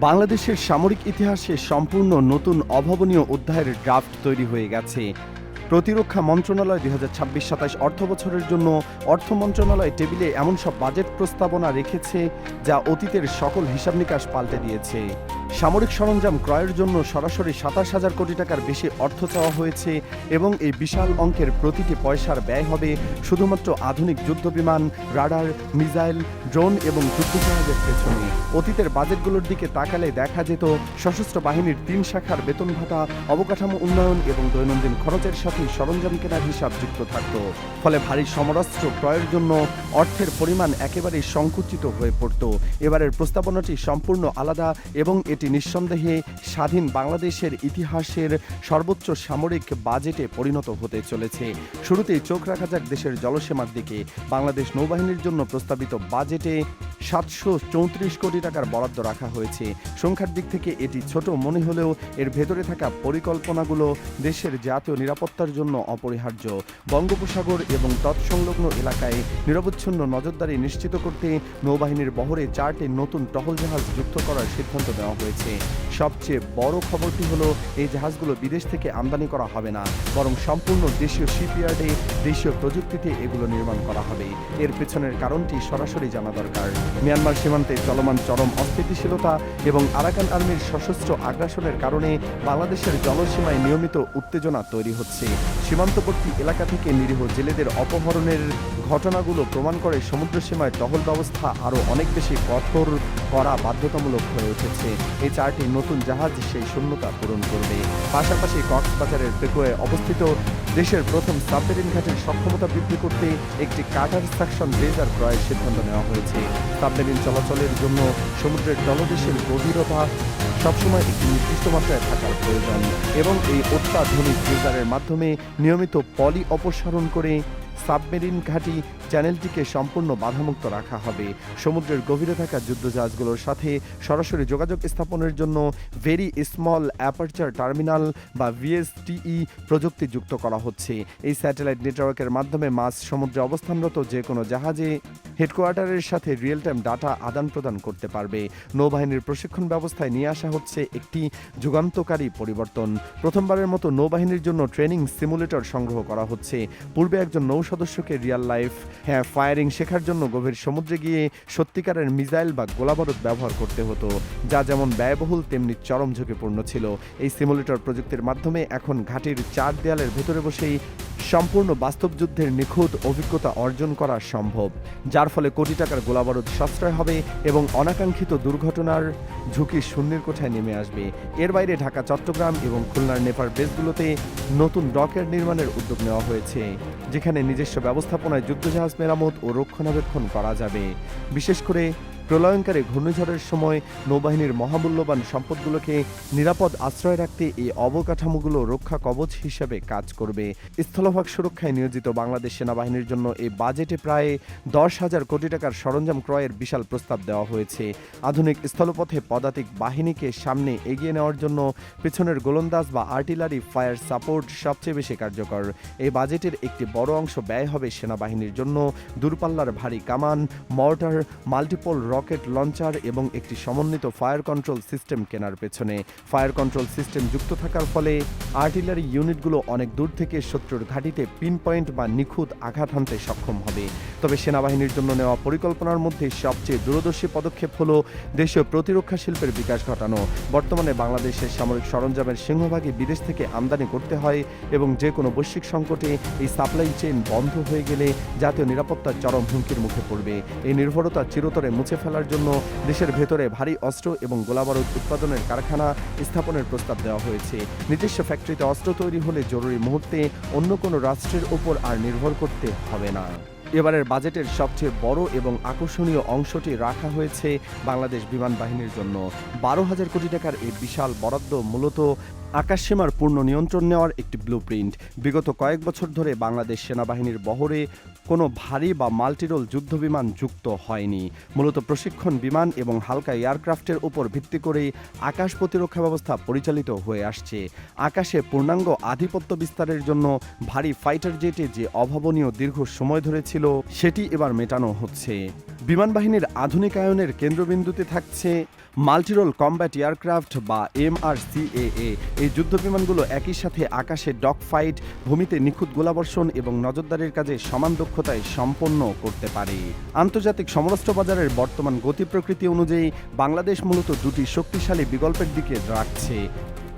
বাংলাদেশের সামরিক ইতিহাসে সম্পূর্ণ নতুন অভাবনীয় অধ্যায়ের ড্রাফট তৈরি হয়ে গেছে। প্রতিরক্ষা মন্ত্রণালয় ২০২৬-২৭ অর্থবছরের জন্য অর্থ মন্ত্রণালয় টেবিলে এমন সব বাজেট প্রস্তাবনা রেখেছে যা অতীতের সকল হিসাব নিকাশ পাল্টে দিয়েছে। সামরিক সরঞ্জাম ক্রয়ের জন্য সরাসরি ২৭,০০০ কোটি টাকার বেশি অর্থ চাওয়া হয়েছে এবং এই বিশাল অঙ্কের প্রতিটি পয়সার ব্যয় হবে শুধুমাত্র আধুনিক যুদ্ধবিমান, রাডার, মিসাইল, ড্রোন এবং যুদ্ধজাহাজের পেছনে। অতীতের বাজেটগুলোর দিকে তাকালে দেখা যেত সশস্ত্র বাহিনীর ৩ শাখার বেতন ভাতা, অবকাঠামো উন্নয়ন এবং দৈনন্দিন খরচের সাথে সরঞ্জাম কেনার হিসাব যুক্ত থাকত। ফলে ভারী সমরাস্ত্র ক্রয়ের জন্য অর্থের পরিমাণ একেবারেই সংকুচিত হয়ে পড়ত। এবারের প্রস্তাবনাটি সম্পূর্ণ আলাদা এবং এটি নিঃসন্দেহে স্বাধীন বাংলাদেশের ইতিহাসের সর্বোচ্চ সামরিক বাজেটে পরিণত হতে চলেছে। শুরুতেই চোখ রাখা যাক দেশের জলসীমার দিকে। বাংলাদেশ নৌবাহিনীর জন্য প্রস্তাবিত বাজেটে ৭৩৪ কোটি টাকার বরাদ্দ রাখা হয়েছে। সংখ্যার দিক থেকে এটি ছোট মনে হলেও এর ভেতরে থাকা পরিকল্পনাগুলো দেশের জাতীয় নিরাপত্তার জন্য অপরিহার্য। বঙ্গোপসাগর এবং তৎসংলগ্ন এলাকায় নিরবচ্ছিন্ন নজরদারি নিশ্চিত করতে নৌবাহিনীর বহরে ৪টি নতুন টহল জাহাজ যুক্ত করার সিদ্ধান্ত নেওয়া হয়েছে। সবচেয়ে বড় খবরটি হলো এই জাহাজগুলো বিদেশ থেকে আমদানি করা হবে না, বরং সম্পূর্ণ দেশীয় শিপইয়ার্ডে দেশীয় প্রযুক্তিতে এগুলো নির্মাণ করা হবে। এর পেছনের কারণটি সরাসরি জানা দরকার। মিয়ানমার সীমান্তে চলমান চরম অস্থিতিশীলতা এবং আরাকান আর্মির সশস্ত্র আগ্রাসনের কারণে বাংলাদেশের জলসীমায় নিয়মিত উত্তেজনা তৈরি হচ্ছে। সীমান্তবর্তী এলাকা থেকে নিরীহ জেলেদের অপহরণের ঘটনাগুলো প্রমাণ করে সমুদ্র সীমায় টহল ব্যবস্থা আরও অনেক বেশি কঠোর করা বাধ্যতামূলক হয়ে উঠেছে। এই ৪টি নতুন জাহাজ সেই শূন্যতা পূরণ করবে। পাশাপাশি কক্সবাজারের পেকোয়ে অবস্থিত দেশের প্রথম সাবমেরিন ঘাটের সক্ষমতা বৃদ্ধি করতে একটি কাটার সাকশন লেজার ক্রয়ের সিদ্ধান্ত নেওয়া হয়েছে। সাবমেরিন চলাচলের জন্য সমুদ্রের তলদেশের গভীরতা সবসময় একটি নির্দিষ্ট মাত্রায় থাকার প্রয়োজন এবং এই অত্যাধুনিক লেজারের মাধ্যমে নিয়মিত পলি অপসারণ করে সাবমেরিন ঘাঁটি চ্যানেলটিকে সম্পূর্ণ বাধামুক্ত রাখা হবে। সমুদ্রের গভীরে থাকা যুদ্ধজাহাজগুলোর সাথে সরাসরি যোগাযোগ স্থাপনের জন্য ভেরি স্মল অ্যাপারচার টার্মিনাল বা ভিএসটিই প্রযুক্তি যুক্ত করা হচ্ছে। এই স্যাটেলাইট নেটওয়ার্কের মাধ্যমে মাঝ সমুদ্রে অবস্থানরত যে কোনো জাহাজে হেডকোয়ার্টারের সাথে রিয়েল টাইম ডাটা আদান প্রদান করতে পারবে। নৌবাহিনীর প্রশিক্ষণ ব্যবস্থায় নিয়ে আসা হচ্ছে একটি যুগান্তকারী পরিবর্তন। প্রথমবারের মতো নৌবাহিনীর জন্য ট্রেনিং সিমুলেটর সংগ্রহ করা হচ্ছে। পূর্বে একজন নৌ সদস্যকে রিয়াল লাইফ ফায়ারিং শেখার জন্য গভীর সমুদ্রে গিয়ে সত্যিকারের মিসাইল বা গোলাবারুদ ব্যবহার করতে হতো, যা যেমন ব্যয়বহুল তেমনি চরম ঝুঁকিপূর্ণ ছিল। এই সিমুলেটর প্রযুক্তির মাধ্যমে এখন ঘাটির ৪ দেয়ালের ভেতরে বসেই সম্পূর্ণ বাস্তব যুদ্ধের নিখুঁত অভিজ্ঞতা অর্জন করা সম্ভব, যার ফলে কোটি টাকার গোলাবারুদ সাশ্রয় হবে এবং অনাকাঙ্ক্ষিত দুর্ঘটনার ঝুঁকি শূন্যের কোঠায় নেমে আসবে। এর বাইরে ঢাকা, চট্টগ্রাম এবং খুলনার নেপার বেসগুলোতে নতুন ডকের নির্মাণের উদ্যোগ নেওয়া হয়েছে, যেখানে নিজস্ব ব্যবস্থাপনায় যুদ্ধজাহাজ মেরামত ও রক্ষণাবেক্ষণ করা যাবে। বিশেষ করে প্রলয়ঙ্কারী ঘূর্ণিঝড়ের সময় নৌবাহিনীর মহামূল্যবান সম্পদগুলোকে নিরাপদ আশ্রয় রাখতে এই অবকাঠামোগুলো রক্ষা কবচ হিসেবে কাজ করবে। স্থলভাগ সুরক্ষায় নিয়োজিত বাংলাদেশ সেনাবাহিনীর জন্য এই বাজেটে প্রায় ১০,০০০ কোটি টাকার সরঞ্জাম ক্রয়ের বিশাল প্রস্তাব দেওয়া হয়েছে। আধুনিক স্থলপথে পদাতিক বাহিনীকে সামনে এগিয়ে নেওয়ার জন্য পেছনের গোলন্দাজ বা আর্টিলারি ফায়ার সাপোর্ট সবচেয়ে বেশি কার্যকর। এই বাজেটের একটি বড় অংশ ব্যয় হবে সেনাবাহিনীর জন্য দূরপাল্লার ভারী কামান, মর্টার, মাল্টিপল রকেট লঞ্চার এবং একটি সমন্বিত ফায়ার কন্ট্রোল সিস্টেম কেনার পেছনে। ফায়ার কন্ট্রোল সিস্টেম যুক্ত থাকার ফলে আর্টিলারি ইউনিটগুলো অনেক দূর থেকে শত্রুর ঘাঁটিতে পিন পয়েন্ট বা নিখুঁত আঘাত হানতে সক্ষম হবে। তবে সেনাবাহিনীর জন্য নেওয়া পরিকল্পনার মধ্যে সবচেয়ে দূরদর্শী পদক্ষেপ হল দেশীয় প্রতিরক্ষা শিল্পের বিকাশ ঘটানো। বর্তমানে বাংলাদেশের সামরিক সরঞ্জামের সিংহভাগই বিদেশ থেকে আমদানি করতে হয় এবং যে কোনো বৈশ্বিক সংকটে এই সাপ্লাই চেইন বন্ধ হয়ে গেলে জাতীয় নিরাপত্তার চরম হুমকির মুখে পড়বে। এই নির্ভরতা চিরতরে মুছে ফেলার জন্য দেশের ভেতরে ভারী অস্ত্র এবং গোলাবারুদ উৎপাদনের কারখানা স্থাপনের প্রস্তাব দেওয়া হয়েছে। নিজস্ব ফ্যাক্টরিতে অস্ত্র তৈরি হলে জরুরি মুহূর্তে অন্য কোনো রাষ্ট্রের ওপর আর নির্ভর করতে হবে না। এবারের বাজেটের সবচেয়ে বড় এবং আকর্ষণীয় অংশটি রাখা হয়েছে বাংলাদেশ বিমান বাহিনীর জন্য। ১২,০০০ কোটি টাকার এই বিশাল বরাদ্দ মূলত আকাশসীমার পূর্ণ নিয়ন্ত্রণ নেওয়ার একটি ব্লুপ্রিন্ট। বিগত কয়েক বছর ধরে বাংলাদেশ সেনাবাহিনীর বহরে কোনো ভারী বা মাল্টিরোল যুদ্ধবিমান যুক্ত হয়নি। মূলত প্রশিক্ষণ বিমান এবং হালকা এয়ারক্রাফটের উপর ভিত্তি করেই আকাশ প্রতিরক্ষা ব্যবস্থা পরিচালিত হয়ে আসছে। আকাশে পূর্ণাঙ্গ আধিপত্য বিস্তারের জন্য ভারী ফাইটার জেটে যে অভাবনীয় দীর্ঘ সময় ধরে ছিল, সেটি এবার মেটানো হচ্ছে। বিমান বাহিনীর আধুনিকায়নের কেন্দ্রবিন্দুতে থাকছে মাল্টিরোল কমব্যাট এয়ারক্রাফট বা MRCAA। এই যুদ্ধবিমানগুলো একই সাথে আকাশে ডগ ফাইট, ভূমিতে নিখুঁত গোলাবর্ষণ এবং নজরদারির কাজে সমান দক্ষতায় সম্পন্ন করতে পারে। আন্তর্জাতিক সমরাস্ত্র বাজারের বর্তমান গতি প্রকৃতি অনুযায়ী বাংলাদেশ মূলত দুটি শক্তিশালী বিকল্পের দিকে রাখছে।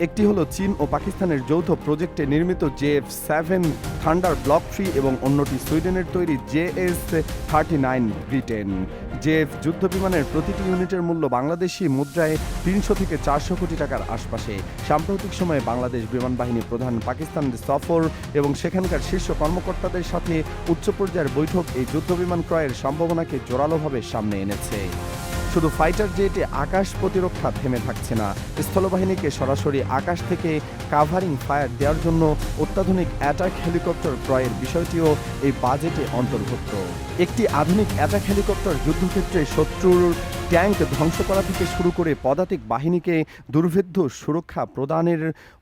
একটি হলো চীন ও পাকিস্তানের যৌথ প্রজেক্টে নির্মিত JF-7 থান্ডার ব্লক 3 এবং অন্যটি সুইডেনের তৈরি JS-39 ব্রিটেন। JF যুদ্ধবিমানের প্রতিটি ইউনিটের মূল্য বাংলাদেশি মুদ্রায় 300 থেকে 400 কোটি টাকার আশপাশে। সাম্প্রতিক সময়ে বাংলাদেশ বিমান বাহিনী প্রধান পাকিস্তানের সফর এবং সেখানকার শীর্ষ কর্মকর্তাদের সাথে উচ্চ পর্যায়ের বৈঠক এই যুদ্ধবিমান ক্রয়ের সম্ভাবনাকে জোরালোভাবে সামনে এনেছে। শুধু ফাইটার জেটে আকাশ প্রতিরক্ষা থেমে থাকছে না, স্থলবাহিনীকে সরাসরি আকাশ থেকে কাভারিং ফায়ার দেওয়ার জন্য অত্যাধুনিক অ্যাটাক হেলিকপ্টার ক্রয়ের বিষয়টিও এই বাজেটে অন্তর্ভুক্ত। একটি আধুনিক অ্যাটাক হেলিকপ্টার যুদ্ধক্ষেত্রে শত্রুর ট্যাঙ্ক ধ্বংস করা থেকে শুরু করে পদাতিক বাহিনীকে দুর্ভেদ্য সুরক্ষা প্রদানের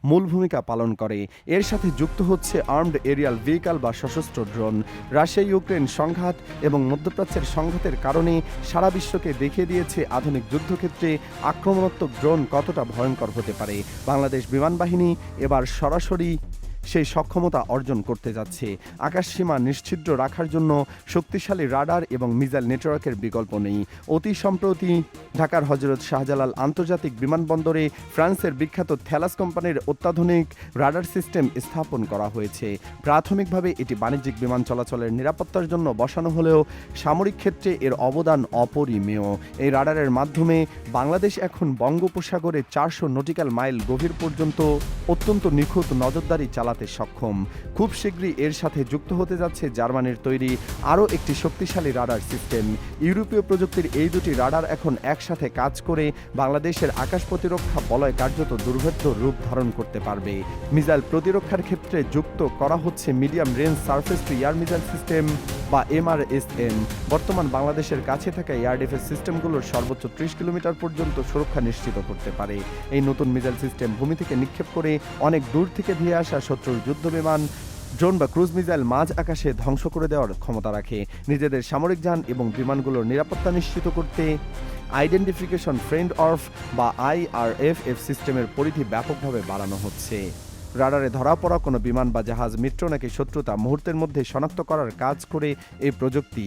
মূল ভূমিকা পালন করে। এর সাথে যুক্ত হচ্ছে আর্মড এরিয়াল ভেহিকল বা সশস্ত্র ড্রোন। রাশিয়া ইউক্রেন সংঘাত এবং মধ্যপ্রাচ্যের সংঘাতের কারণে সারা বিশ্বকে দেখিয়ে দিয়েছে আধুনিক যুদ্ধক্ষেত্রে আক্রমণাত্মক ড্রোন কতটা ভয়ঙ্কর হতে পারে। বাংলাদেশ বিমান বাহিনী এবার সরাসরি সেই সক্ষমতা অর্জন করতে যাচ্ছে। আকাশসীমা নিশ্ছিদ্র রাখার জন্য শক্তিশালী রাডার এবং মিসাইল নেটওয়ার্কের বিকল্প নেই। অতি সম্প্রতি ঢাকার হযরত শাহজালাল আন্তর্জাতিক বিমানবন্দরে ফ্রান্সের বিখ্যাত থ্যালাস কোম্পানির অত্যাধুনিক রাডার সিস্টেম স্থাপন করা হয়েছে। প্রাথমিকভাবে এটি বাণিজ্যিক বিমান চলাচলের নিরাপত্তার জন্য বসানো হলেও সামরিক ক্ষেত্রে এর অবদান অপরিমেয়। এই রাডারের মাধ্যমে বাংলাদেশ এখন বঙ্গোপসাগরে 400 নটিক্যাল মাইল গভীর পর্যন্ত অত্যন্ত নিখুঁত নজরদারি চালাতে সক্ষম। খুব শীঘ্রই এর সাথে যুক্ত হতে যাচ্ছে জার্মানির তৈরি আরও একটি শক্তিশালী রাডার সিস্টেম। ইউরোপীয় প্রযুক্তির এই দুটি রাডার এখন একসাথে কাজ করে বাংলাদেশের আকাশ প্রতিরক্ষা বলয় কার্যত দুর্ভেদ্য রূপ ধারণ করতে পারবে। মিসাইল প্রতিরক্ষার ক্ষেত্রে যুক্ত করা হচ্ছে medium range surface two air missile system বা MRSM। বর্তমান বাংলাদেশের কাছে থাকা এয়ার ডিফেন্স সিস্টেমগুলোর সর্বোচ্চ 30 কিলোমিটার পর্যন্ত সুরক্ষা নিশ্চিত করতে পারে। এই নতুন মিসাইল সিস্টেম ভূমি থেকে নিক্ষেপ করে অনেক দূর থেকে ধেয়ে আসা শত্রুর যুদ্ধবিমান, ড্রোন বা ক্রুজ মিসাইল মাঝ আকাশে ধ্বংস করে দেওয়ার ক্ষমতা রাখে। নিজেদের সামরিক যান এবং বিমানগুলোর নিরাপত্তা নিশ্চিত করতে আইডেন্টিফিকেশন ফ্রেন্ড অফ বা IRFF সিস্টেমের পরিধি ব্যাপকভাবে বাড়ানো হচ্ছে। রাডারে ধরা পড়া কোনো বিমান বা জাহাজ মিত্র নাকি শত্রুতা মুহূর্তের মধ্যে শনাক্ত করার কাজ করে এই প্রযুক্তি।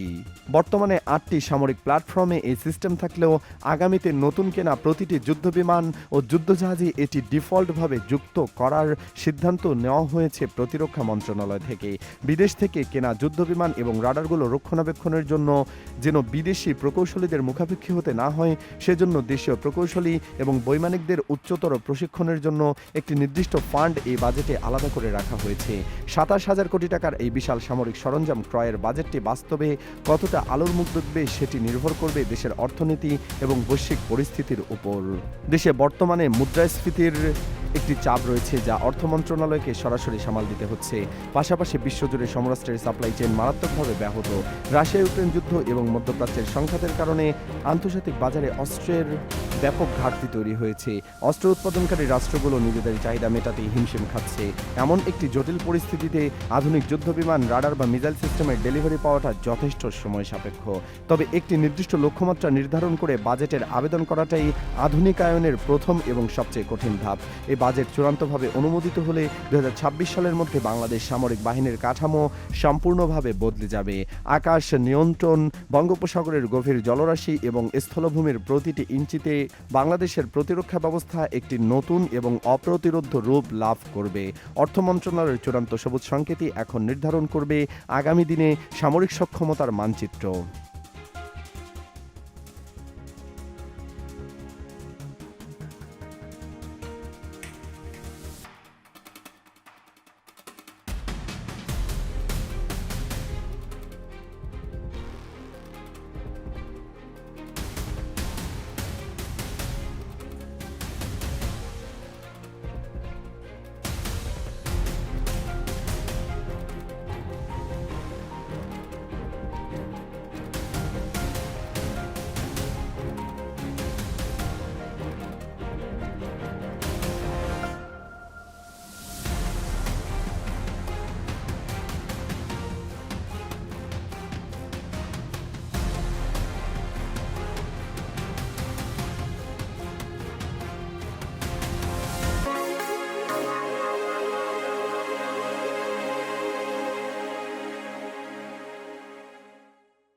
বর্তমানে 8টি সামরিক প্ল্যাটফর্মে এই সিস্টেম থাকলেও আগামীতে নতুন কেনা প্রতিটি যুদ্ধবিমান ও যুদ্ধজাহাজে এটি ডিফল্টভাবে যুক্ত করার সিদ্ধান্ত নেওয়া হয়েছে প্রতিরক্ষা মন্ত্রণালয় থেকে। বিদেশ থেকে কেনা যুদ্ধবিমান এবং রাডারগুলো রক্ষণাবেক্ষণের জন্য যেন বিদেশি প্রকৌশলীদের মুখাপেক্ষী হতে না হয়, সেজন্য দেশীয় প্রকৌশলী এবং বৈমানিকদের উচ্চতর প্রশিক্ষণের জন্য একটি নির্দিষ্ট ফান্ড এই বাজেটে আলাদা করে রাখা হয়েছে। 27,000 কোটি টাকার এই বিশাল সামরিক সরঞ্জাম ক্রয়ের বাজেটটি বাস্তবে কতটা আলোর মুখ দেখবে সেটি নির্ভর করবে দেশের অর্থনীতি এবং বৈশ্বিক পরিস্থিতির উপর। দেশে বর্তমানে মুদ্রাস্ফীতির একটি চাপ রয়েছে যা অর্থ মন্ত্রণালয়কে সরাসরি সামাল দিতে হচ্ছে। পাশাপাশি বিশ্বজুড়ে সমরাস্ত্রের সাপ্লাই চেইন মারাত্মকভাবে ব্যাহত। রাশিয়া ইউক্রেন যুদ্ধ এবং মধ্যপ্রাচ্যের সংঘাতের কারণে আন্তর্জাতিক বাজারে অস্ত্রের ব্যাপক ঘাটতি তৈরি হয়েছে। অস্ত্র উৎপাদনকারী রাষ্ট্রগুলো নিজেদের চাহিদা মেটাতেই হিমশিম খাচ্ছে। এমন একটি জটিল পরিস্থিতিতে আধুনিক যুদ্ধবিমান, রাডার বা মিসাইল সিস্টেমের ডেলিভারি পাওয়াটা যথেষ্ট সময় সাপেক্ষ। তবে একটি নির্দিষ্ট লক্ষ্যমাত্রা নির্ধারণ করে বাজেটের আবেদন করাটাই আধুনিকায়নের প্রথম এবং সবচেয়ে কঠিন ধাপ। এই বাজেট চূড়ান্তভাবে অনুমোদিত হলে 2026 সালের মধ্যে বাংলাদেশ সামরিক বাহিনীর কাঠামো সম্পূর্ণভাবে বদলে যাবে। আকাশ নিয়ন্ত্রণ, বঙ্গোপসাগরের গভীর জলরাশি এবং স্থলভূমির প্রতিটি ইঞ্চিতে বাংলাদেশের প্রতিরক্ষা ব্যবস্থা একটি নতুন এবং অপ্রতিরোধ্য রূপ লাভ করবে। অর্থ মন্ত্রণালয়ের চূড়ান্ত সবুজ সংকেতই এখন নির্ধারণ করবে আগামী দিনে সামরিক সক্ষমতার মানচিত্র।